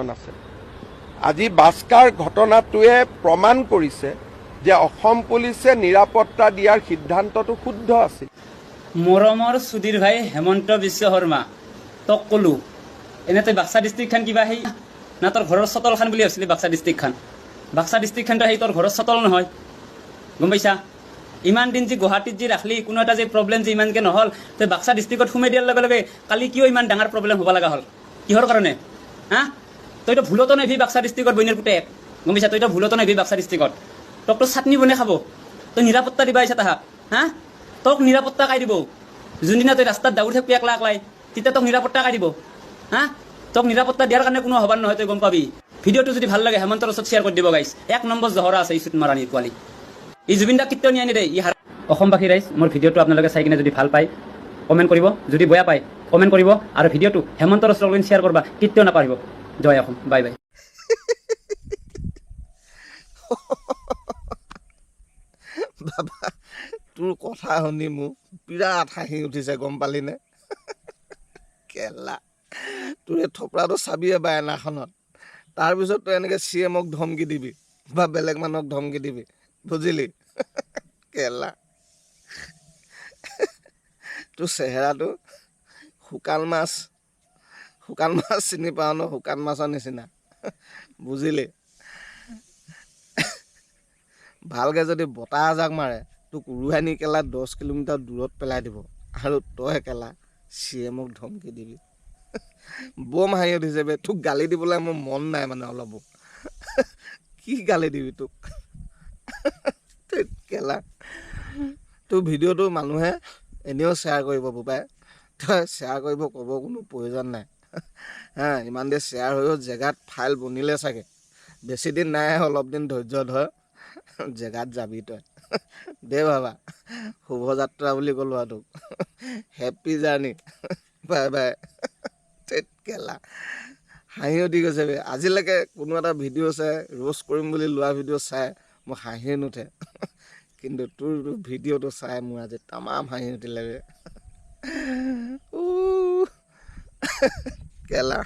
আছে আজি বাস্কাৰ ঘটনাটোৱে প্ৰমাণ কৰিছে যে অসম পুলিচে নিৰাপত্তা দিয়াৰ সিদ্ধান্তটো শুদ্ধ আছিল। মৰমৰ সুধীৰ ভাই হেমন্ত বিশ্ব শৰ্মা তোক ক'লো এনে তই বাক্সা ডিষ্ট্ৰিক্টখন কিবা সেই না তোৰ ঘৰৰ চতলখান বুলি ভাবিছিলি বাক্সা ডিষ্ট্ৰিক্টখন। বাক্সা ডিষ্ট্ৰিক্টখনতো সেই তোৰ ঘৰৰ চতল নহয়, গম পাইছা? ইমান দিন যে গুৱাহাটীত যে ৰাখলি কোনো এটা যে প্ৰব্লেম যে ইমানকৈ নহ'ল, তই বাক্সা ডিষ্ট্ৰিক্টত সোমাই দিয়াৰ লগে লগে কালি কিয় ইমান ডাঙৰ প্ৰব্লেম হ'ব লগা হ'ল? কিহৰ কাৰণে? হা তইতো ভুলতো নাহিবি বাক্সা ডিষ্ট্ৰিক্টত বইনৰ পুতেক, গম পাইছা? তইতো ভুলতো নাহিবি বাক্সা ডিষ্ট্ৰিক্টত। তোক তো চাটনি বনাই খাব, তই নিৰাপত্তা দিবা আহিছা তাহাক। হা তোক নিৰাপত্তা কাই দিব? যোনদিনা তই ৰাস্তাত দাউৰি থাকবি একলা একলাই, তেতিয়া তোক নিৰাপত্তা কাই দিব? হা তোক নিৰাপত্তা দিয়াৰ কাৰণে কোনো আহ্বান নহয়, তই গম পাবি। ভিডিঅ'টো যদি ভাল লাগে হেমন্তৰ ওচৰত শ্বেয়াৰ কৰি দিব গাইছ। 1 নম্বৰ জহৰা আছে এই চুট মাৰাণীৰ পোৱালি। এই জুবিন দাক কেতিয়াও নিয়া নিদে। অসমবাসী ৰাইজ, মোৰ ভিডিঅ'টো আপোনালোকে চাই কিনে যদি ভাল পায় কমেণ্ট কৰিব, যদি বেয়া পায় কমেণ্ট কৰিব, আৰু ভিডিঅ'টো হেমন্তৰ ওচৰত শ্বেয়াৰ কৰবা কেতিয়াও নাপাহৰিব। জয় অসম, বাই বাই। বাবা তোৰ কথা শুনি মোৰ বিৰাট হাঁহি উঠিছে, গম পালিনে? কেলা তোৰ এই থপৰাটো চাবি এবাৰ এনাখনত, তাৰপিছত তই এনেকৈ CMক ধমকি দিবি বা বেলেগ মানুহক ধমকি দিবি, বুজিলি? কেলা তোৰ চেহেৰাটো শুকান মাছ চিনি পাওঁ ন? শুকান মাছৰ নিচিনা, বুজিলি? ভালকৈ যদি বতাহ এজাক মাৰে তোক উৰুৱাই নি কেলা 10 কিলোমিটাৰ দূৰত পেলাই দিব, আৰু তই কেলা CMক ধমকি দিবি। বম হাঁহি উঠিছে বে। তোক গালি দিবলৈ মোৰ মন নাই মানে অলপো। কি গালি দিবি তোক? কেলা তোৰ ভিডিঅ'টো মানুহে এনেও শ্বেয়াৰ কৰিব বোপাই, তই শ্বেয়াৰ কৰিব ক'ব কোনো প্ৰয়োজন নাই। হা ইমান দেৰি শ্বেয়াৰ হৈও জেগাত ফাইল বনিলে চাগে, বেছি দিন নাই, অলপ দিন ধৈৰ্য ধৰ, জেগাত যাবি তই। দে বাবা, শুভযাত্ৰা বুলি ক'লো আৰু তোক। Happy journey, bye bye. কেলা হাঁহি উঠি গৈছে বে। আজিলৈকে কোনো এটা ভিডিঅ' চাই ৰ'ষ্ট কৰিম বুলি লোৱা ভিডিঅ' চাই মোৰ হাঁহিয়ে নুঠে, কিন্তু তোৰ ভিডিঅ'টো চাই মোৰ আজি তামাম হাঁহি উঠিলে বে। কেলা